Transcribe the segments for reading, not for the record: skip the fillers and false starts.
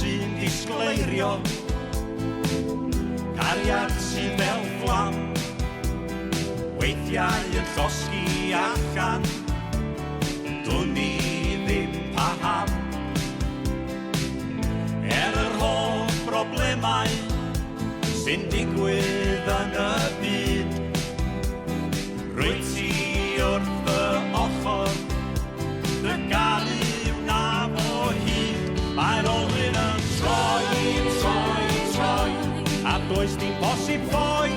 sy'n disgleirio, cariad sy'n fel fflam, weithiau yn llosgi allan, dwn i ddim paham. Yr holl broblemau sy'n digwydd yn y byd, rwyt ti wrth y ochr, dy garu wnaf o hyd. Mae'r olwyn yn troi, troi, troi, a does dim posib ffoi,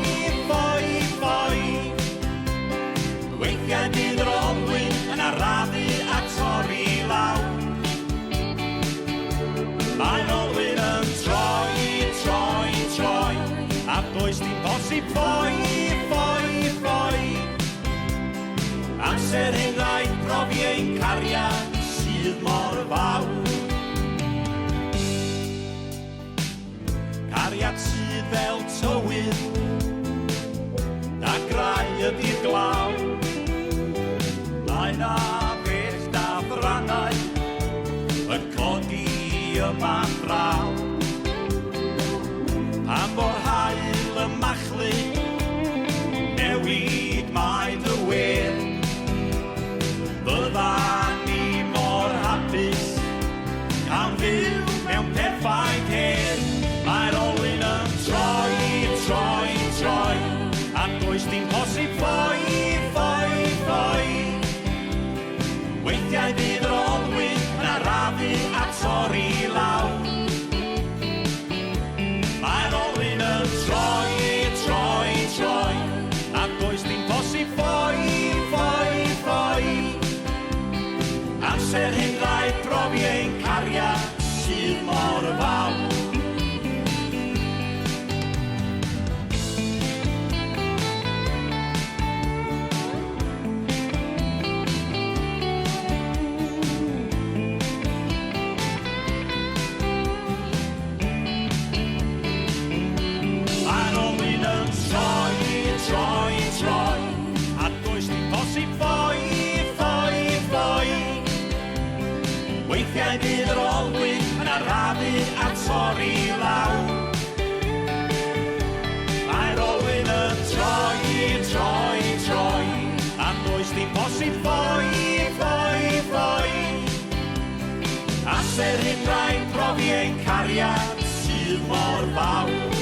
ffoi, ffoi. Weithiau bydd yr olwyn yn arafu a torri lawr. Mae'r olwyn yn troi, troi, troi, a does dim posib ffoi, ffoi, ffoi. Amser hyn rhaid profi ein cariad sydd mor fawr. Cariad sydd fel tywydd, da grau ydi'r glaw. Mae na bell da frannau yn codi yma draw. Pan mor hael y machlu, newid mae dy wer. Byddan ni mor hapus am fyw mewn perffaith her. Mae'r olwyn yn troi, troi, troi, a does dim posib ffoi, ffoi, ffoi. Weithiau bydd yr olwyn yn arafu a torri lawr. Mae'r olwyn yn troi, troi, troi, a does dim posib ffoi, ffoi, ffoi. Amser hyn rhaid profi ein cariad sydd mor fawr. Mae'r olwyn yn troi, troi, troi, a does dim posib ffoi, ffoi, ffoi. Weithiau bydd yr olwyn yn arafu a torri lawr. Mae'r olwyn yn troi, troi, troi, a does dim posib ffoi, ffoi, ffoi. Amser hyn rhaid profi ein cariad sydd mor fawr.